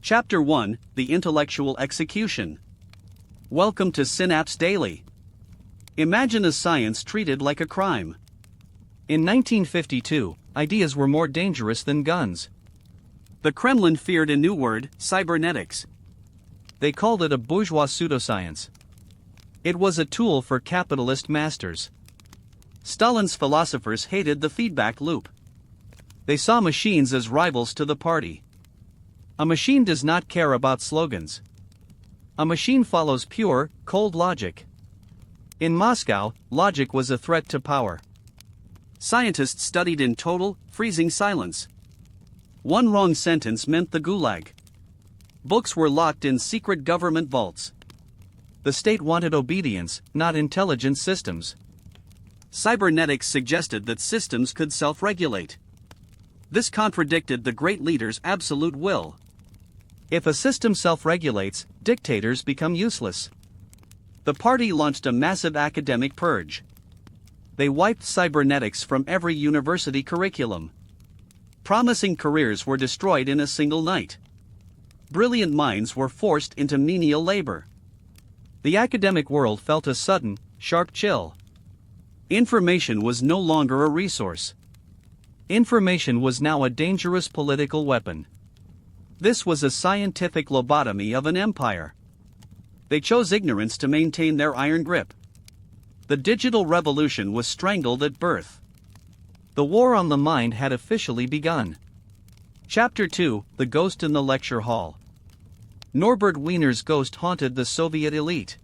Chapter 1: The Intellectual Execution. Welcome to Synapse Daily. Imagine a science treated like a crime. In 1952, ideas were more dangerous than guns. The Kremlin feared a new word, cybernetics. They called it a bourgeois pseudoscience. It was a tool for capitalist masters. Stalin's philosophers hated the feedback loop. They saw machines as rivals to the party. A machine does not care about slogans. A machine follows pure, cold logic. In Moscow, logic was a threat to power. Scientists studied in total, freezing silence. One wrong sentence meant the gulag. Books were locked in secret government vaults. The state wanted obedience, not intelligent systems. Cybernetics suggested that systems could self-regulate. This contradicted the great leader's absolute will. If a system self-regulates, dictators become useless. The party launched a massive academic purge. They wiped cybernetics from every university curriculum. Promising careers were destroyed in a single night. Brilliant minds were forced into menial labor. The academic world felt a sudden, sharp chill. Information was no longer a resource. Information was now a dangerous political weapon. This was a scientific lobotomy of an empire. They chose ignorance to maintain their iron grip. The digital revolution was strangled at birth. The war on the mind had officially begun. Chapter 2: The Ghost in the Lecture Hall. Norbert Wiener's ghost haunted the Soviet elite.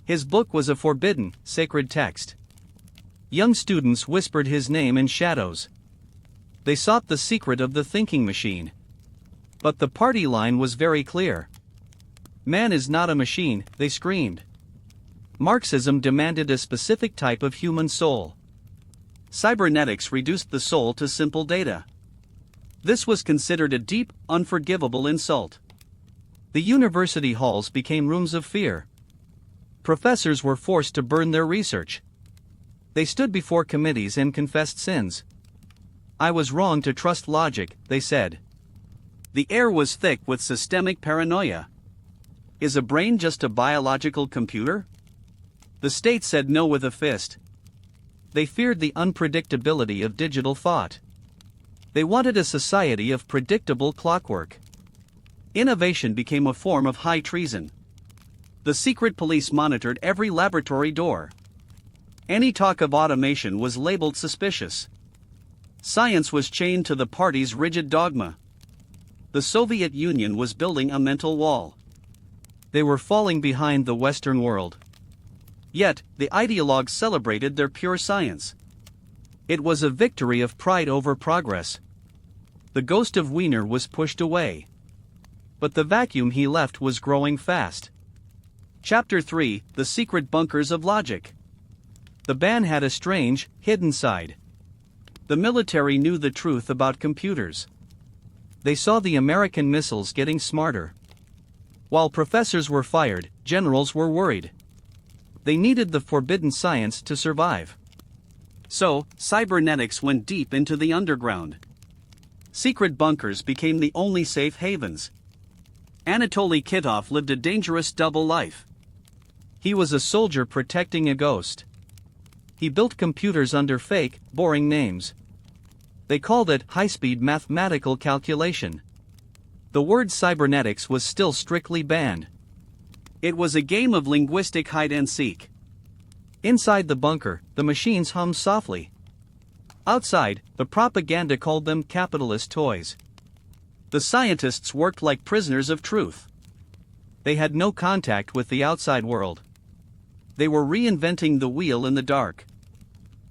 His book was a forbidden, sacred text. Young students whispered his name in shadows. They sought the secret of the thinking machine. But the party line was very clear. Man is not a machine, they screamed. Marxism demanded a specific type of human soul. Cybernetics reduced the soul to simple data. This was considered a deep, unforgivable insult. The university halls became rooms of fear. Professors were forced to burn their research. They stood before committees and confessed sins. I was wrong to trust logic, they said. The air was thick with systemic paranoia. Is a brain just a biological computer? The state said no with a fist. They feared the unpredictability of digital thought. They wanted a society of predictable clockwork. Innovation became a form of high treason. The secret police monitored every laboratory door. Any talk of automation was labeled suspicious. Science was chained to the party's rigid dogma. The Soviet Union was building a mental wall. They were falling behind the Western world. Yet, the ideologues celebrated their pure science. It was a victory of pride over progress. The ghost of Wiener was pushed away. But the vacuum he left was growing fast. Chapter 3: The Secret Bunkers of Logic. The ban had a strange, hidden side. The military knew the truth about computers. They saw the American missiles getting smarter. While professors were fired, generals were worried. They needed the forbidden science to survive. So, cybernetics went deep into the underground. Secret bunkers became the only safe havens. Anatoly Kitov lived a dangerous double life. He was a soldier protecting a ghost. He built computers under fake, boring names. They called it high-speed mathematical calculation. The word cybernetics was still strictly banned. It was a game of linguistic hide-and-seek. Inside the bunker, the machines hummed softly. Outside, the propaganda called them capitalist toys. The scientists worked like prisoners of truth. They had no contact with the outside world. They were reinventing the wheel in the dark.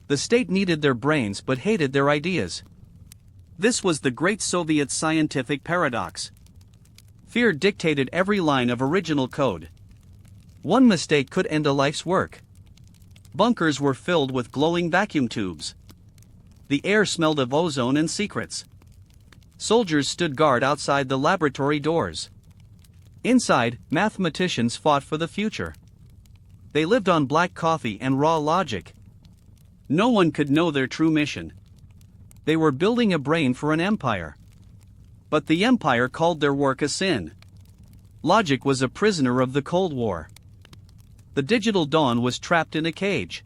The state needed their brains but hated their ideas. This was the great Soviet scientific paradox. Fear dictated every line of original code. One mistake could end a life's work. Bunkers were filled with glowing vacuum tubes. The air smelled of ozone and secrets. Soldiers stood guard outside the laboratory doors. Inside, mathematicians fought for the future. They lived on black coffee and raw logic. No one could know their true mission. They were building a brain for an empire. But the Empire called their work a sin. Logic was a prisoner of the Cold War. The digital dawn was trapped in a cage.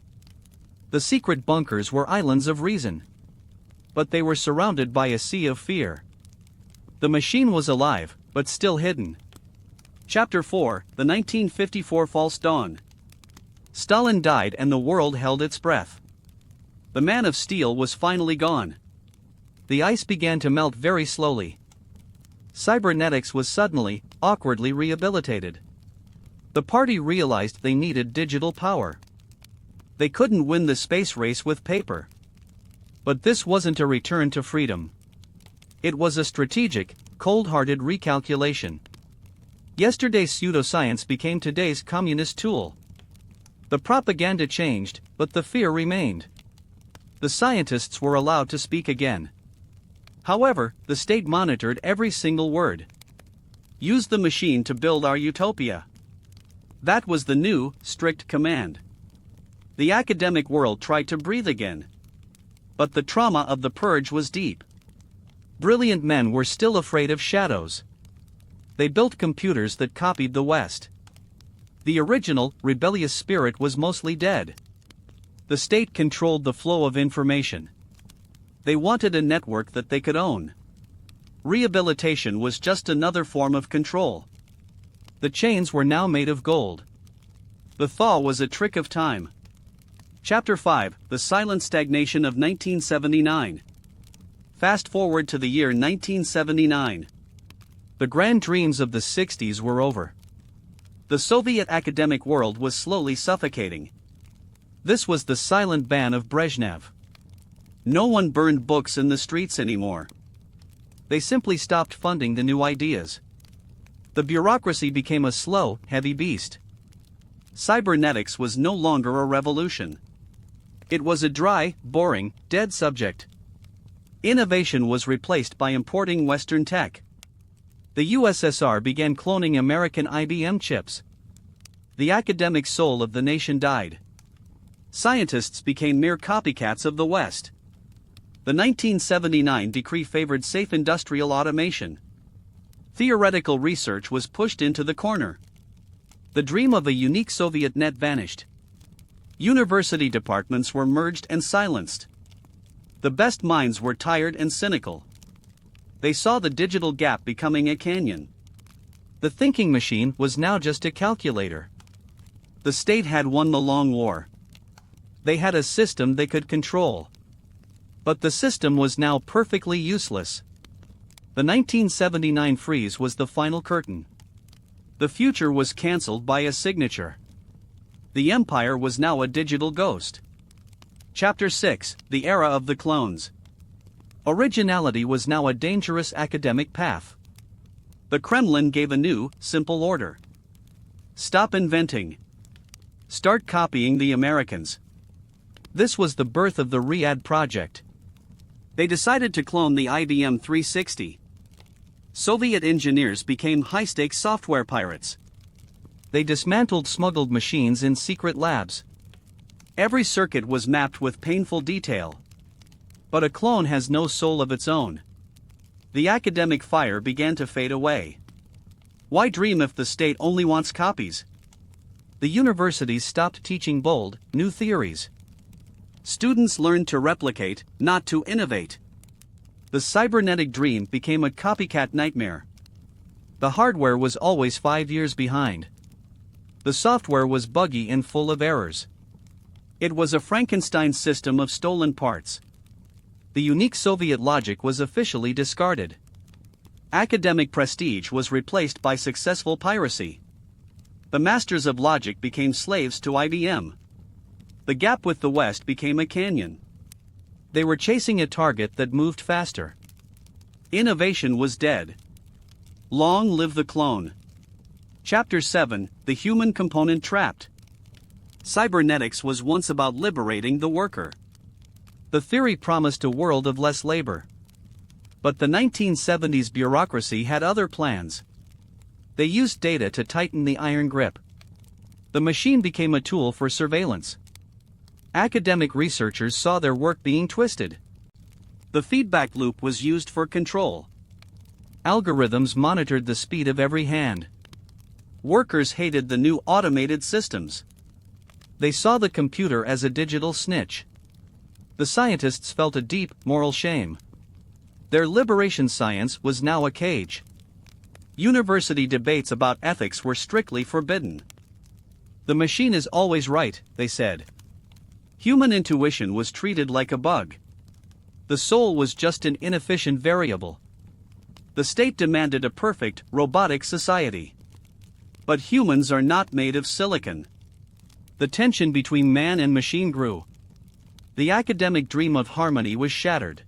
The secret bunkers were islands of reason. But they were surrounded by a sea of fear. The machine was alive, but still hidden. Chapter 4: The 1954 False Dawn. Stalin died and the world held its breath. The Man of Steel was finally gone. The ice began to melt very slowly. Cybernetics was suddenly, awkwardly rehabilitated. The party realized they needed digital power. They couldn't win the space race with paper. But this wasn't a return to freedom. It was a strategic, cold-hearted recalculation. Yesterday's pseudoscience became today's communist tool. The propaganda changed, but the fear remained. The scientists were allowed to speak again. However, the state monitored every single word. Use the machine to build our utopia. That was the new, strict command. The academic world tried to breathe again. But the trauma of the purge was deep. Brilliant men were still afraid of shadows. They built computers that copied the West. The original, rebellious spirit was mostly dead. The state controlled the flow of information. They wanted a network that they could own. Rehabilitation was just another form of control. The chains were now made of gold. The thaw was a trick of time. Chapter 5: The Silent Stagnation of 1979. Fast forward to the year 1979. The grand dreams of the 60s were over. The Soviet academic world was slowly suffocating. This was the silent ban of Brezhnev. No one burned books in the streets anymore. They simply stopped funding the new ideas. The bureaucracy became a slow, heavy beast. Cybernetics was no longer a revolution. It was a dry, boring, dead subject. Innovation was replaced by importing Western tech. The USSR began cloning American IBM chips. The academic soul of the nation died. Scientists became mere copycats of the West. The 1979 decree favored safe industrial automation. Theoretical research was pushed into the corner. The dream of a unique Soviet net vanished. University departments were merged and silenced. The best minds were tired and cynical. They saw the digital gap becoming a canyon. The thinking machine was now just a calculator. The state had won the long war. They had a system they could control. But the system was now perfectly useless. The 1979 freeze was the final curtain. The future was cancelled by a signature. The empire was now a digital ghost. Chapter 6: The Era of the Clones. Originality was now a dangerous academic path. The Kremlin gave a new, simple order. Stop inventing. Start copying the Americans. This was the birth of the Riyadh Project. They decided to clone the IBM 360. Soviet engineers became high-stakes software pirates. They dismantled smuggled machines in secret labs. Every circuit was mapped with painful detail. But a clone has no soul of its own. The academic fire began to fade away. Why dream if the state only wants copies? The universities stopped teaching bold, new theories. Students learned to replicate, not to innovate. The cybernetic dream became a copycat nightmare. The hardware was always 5 years behind. The software was buggy and full of errors. It was a Frankenstein system of stolen parts. The unique Soviet logic was officially discarded. Academic prestige was replaced by successful piracy. The masters of logic became slaves to IBM. The gap with the West became a canyon. They were chasing a target that moved faster. Innovation was dead. Long live the clone. Chapter 7: The Human Component Trapped. Cybernetics was once about liberating the worker. The theory promised a world of less labor. But the 1970s bureaucracy had other plans. They used data to tighten the iron grip. The machine became a tool for surveillance. Academic researchers saw their work being twisted. The feedback loop was used for control. Algorithms monitored the speed of every hand. Workers hated the new automated systems. They saw the computer as a digital snitch. The scientists felt a deep, moral shame. Their liberation science was now a cage. University debates about ethics were strictly forbidden. The machine is always right, they said. Human intuition was treated like a bug. The soul was just an inefficient variable. The state demanded a perfect, robotic society. But humans are not made of silicon. The tension between man and machine grew. The academic dream of harmony was shattered.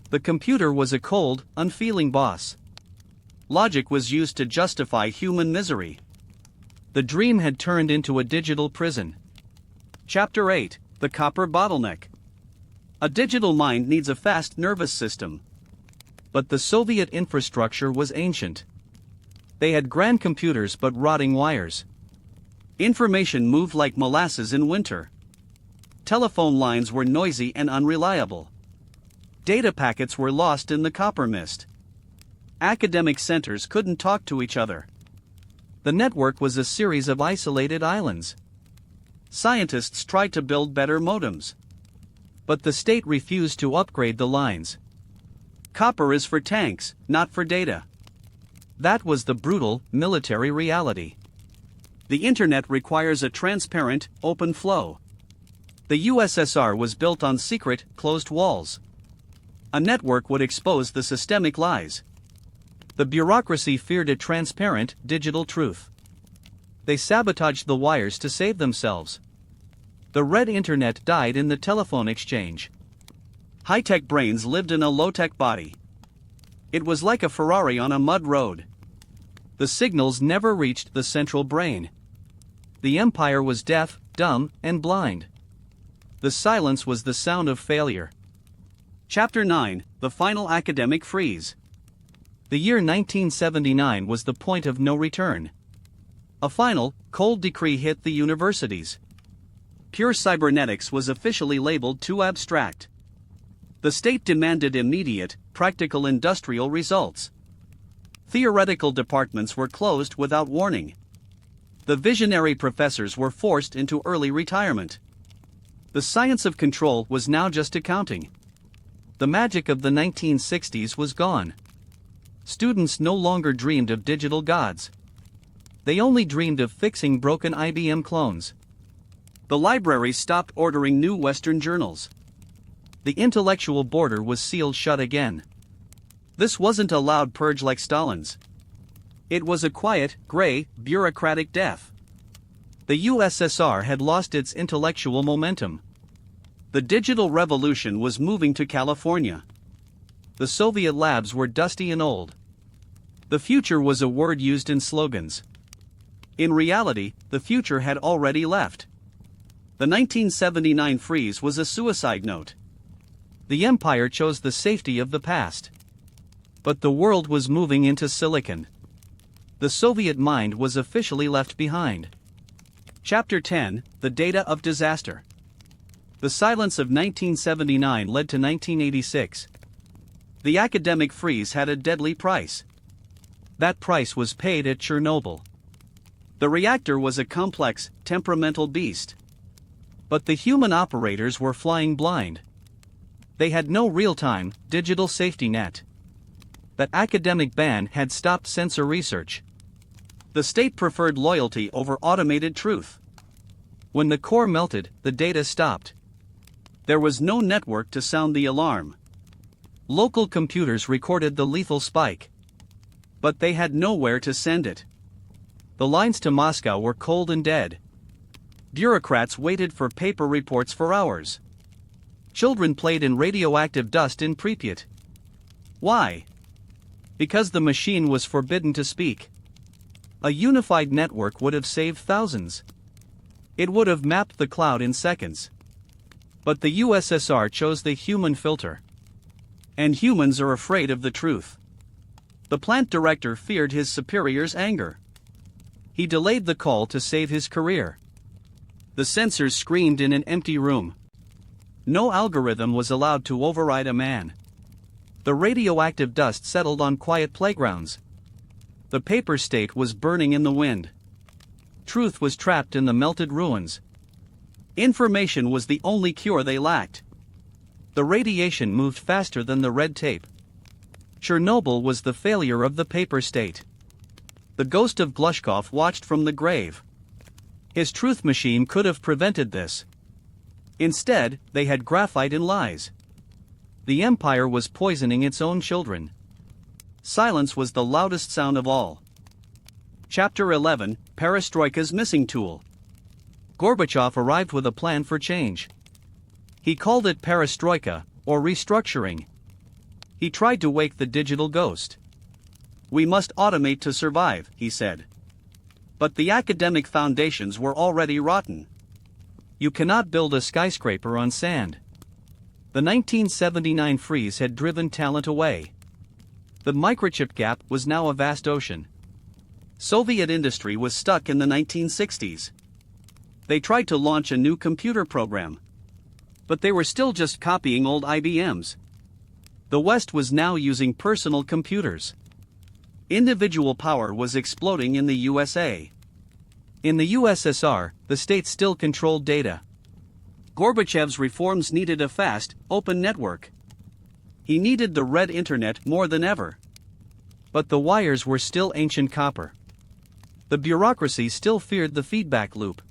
The computer was a cold, unfeeling boss. Logic was used to justify human misery. The dream had turned into a digital prison. Chapter 8: The Copper Bottleneck. A digital mind needs a fast nervous system. But the Soviet infrastructure was ancient. They had grand computers but rotting wires. Information moved like molasses in winter. Telephone lines were noisy and unreliable. Data packets were lost in the copper mist. Academic centers couldn't talk to each other. The network was a series of isolated islands. Scientists tried to build better modems. But the state refused to upgrade the lines. Copper is for tanks, not for data. That was the brutal, military reality. The internet requires a transparent, open flow. The USSR was built on secret, closed walls. A network would expose the systemic lies. The bureaucracy feared a transparent, digital truth. They sabotaged the wires to save themselves. The red internet died in the telephone exchange. High-tech brains lived in a low-tech body. It was like a Ferrari on a mud road. The signals never reached the central brain. The empire was deaf, dumb, and blind. The silence was the sound of failure. Chapter 9: The Final Academic Freeze. The year 1979 was the point of no return. A final, cold decree hit the universities. Pure cybernetics was officially labeled too abstract. The state demanded immediate, practical industrial results. Theoretical departments were closed without warning. The visionary professors were forced into early retirement. The science of control was now just accounting. The magic of the 1960s was gone. Students no longer dreamed of digital gods. They only dreamed of fixing broken IBM clones. The libraries stopped ordering new Western journals. The intellectual border was sealed shut again. This wasn't a loud purge like Stalin's. It was a quiet, gray, bureaucratic death. The USSR had lost its intellectual momentum. The digital revolution was moving to California. The Soviet labs were dusty and old. The future was a word used in slogans. In reality, the future had already left. The 1979 freeze was a suicide note. The empire chose the safety of the past. But the world was moving into silicon. The Soviet mind was officially left behind. Chapter 10: The Data of Disaster. The silence of 1979 led to 1986. The academic freeze had a deadly price. That price was paid at Chernobyl. The reactor was a complex, temperamental beast. But the human operators were flying blind. They had no real-time, digital safety net. That academic ban had stopped censor research. The state preferred loyalty over automated truth. When the core melted, the data stopped. There was no network to sound the alarm. Local computers recorded the lethal spike. But they had nowhere to send it. The lines to Moscow were cold and dead. Bureaucrats waited for paper reports for hours. Children played in radioactive dust in Pripyat. Why? Because the machine was forbidden to speak. A unified network would have saved thousands. It would have mapped the cloud in seconds. But the USSR chose the human filter. And humans are afraid of the truth. The plant director feared his superior's anger. He delayed the call to save his career. The censors screamed in an empty room. No algorithm was allowed to override a man. The radioactive dust settled on quiet playgrounds. The paper state was burning in the wind. Truth was trapped in the melted ruins. Information was the only cure they lacked. The radiation moved faster than the red tape. Chernobyl was the failure of the paper state. The ghost of Glushkov watched from the grave. His truth machine could have prevented this. Instead, they had graphite and lies. The empire was poisoning its own children. Silence was the loudest sound of all. Chapter 11, Perestroika's Missing Tool. Gorbachev arrived with a plan for change. He called it perestroika, or restructuring. He tried to wake the digital ghost. We must automate to survive, he said. But the academic foundations were already rotten. You cannot build a skyscraper on sand. The 1979 freeze had driven talent away. The microchip gap was now a vast ocean. Soviet industry was stuck in the 1960s. They tried to launch a new computer program. But they were still just copying old IBMs. The West was now using personal computers. Individual power was exploding in the USA. In the USSR, the state still controlled data. Gorbachev's reforms needed a fast, open network. He needed the red internet more than ever. But the wires were still ancient copper. The bureaucracy still feared the feedback loop.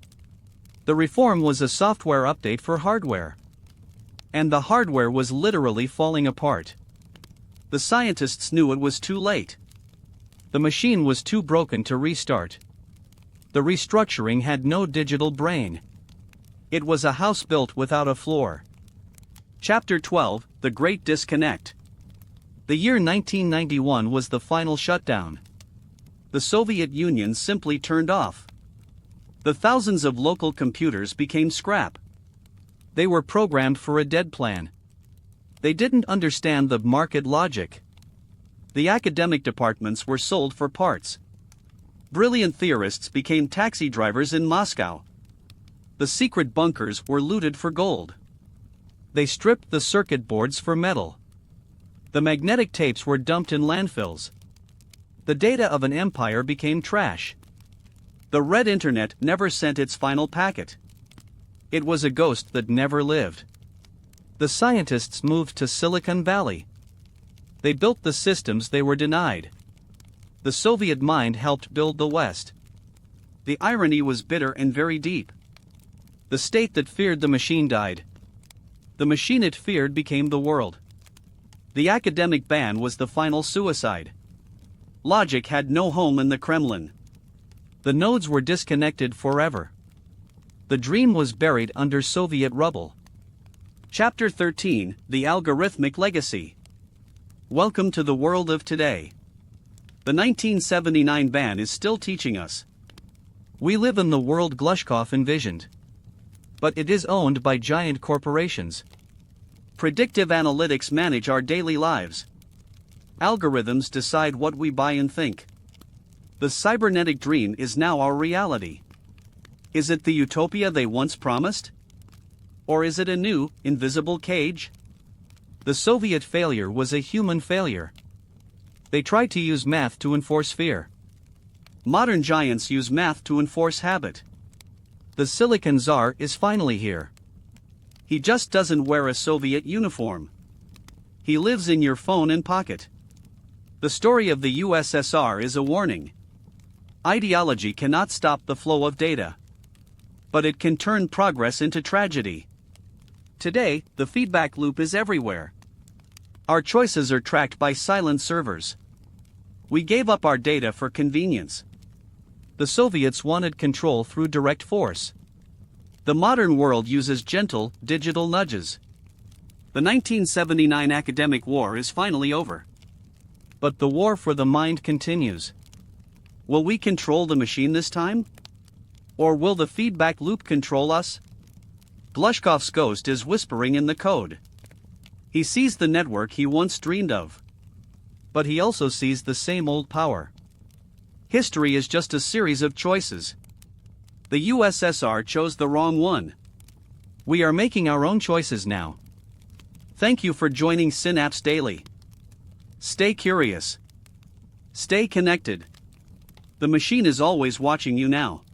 The reform was a software update for hardware. And the hardware was literally falling apart. The scientists knew it was too late. The machine was too broken to restart. The restructuring had no digital brain. It was a house built without a floor. Chapter 12, The Great Disconnect. The year 1991 was the final shutdown. The Soviet Union simply turned off. The thousands of local computers became scrap. They were programmed for a dead plan. They didn't understand the market logic. The academic departments were sold for parts. Brilliant theorists became taxi drivers in Moscow. The secret bunkers were looted for gold. They stripped the circuit boards for metal. The magnetic tapes were dumped in landfills. The data of an empire became trash. The red internet never sent its final packet. It was a ghost that never lived. The scientists moved to Silicon Valley. They built the systems they were denied. The Soviet mind helped build the West. The irony was bitter and very deep. The state that feared the machine died. The machine it feared became the world. The academic ban was the final suicide. Logic had no home in the Kremlin. The nodes were disconnected forever. The dream was buried under Soviet rubble. Chapter 13, The Algorithmic Legacy. Welcome to the world of today. The 1979 ban is still teaching us. We live in the world Glushkov envisioned. But it is owned by giant corporations. Predictive analytics manage our daily lives. Algorithms decide what we buy and think. The cybernetic dream is now our reality. Is it the utopia they once promised? Or is it a new, invisible cage? The Soviet failure was a human failure. They tried to use math to enforce fear. Modern giants use math to enforce habit. The Silicon Tsar is finally here. He just doesn't wear a Soviet uniform. He lives in your phone and pocket. The story of the USSR is a warning. Ideology cannot stop the flow of data. But it can turn progress into tragedy. Today, the feedback loop is everywhere. Our choices are tracked by silent servers. We gave up our data for convenience. The Soviets wanted control through direct force. The modern world uses gentle, digital nudges. The 1979 academic war is finally over. But the war for the mind continues. Will we control the machine this time? Or will the feedback loop control us? Glushkov's ghost is whispering in the code. He sees the network he once dreamed of. But he also sees the same old power. History is just a series of choices. The USSR chose the wrong one. We are making our own choices now. Thank you for joining Synapse Daily. Stay curious. Stay connected. The machine is always watching you now.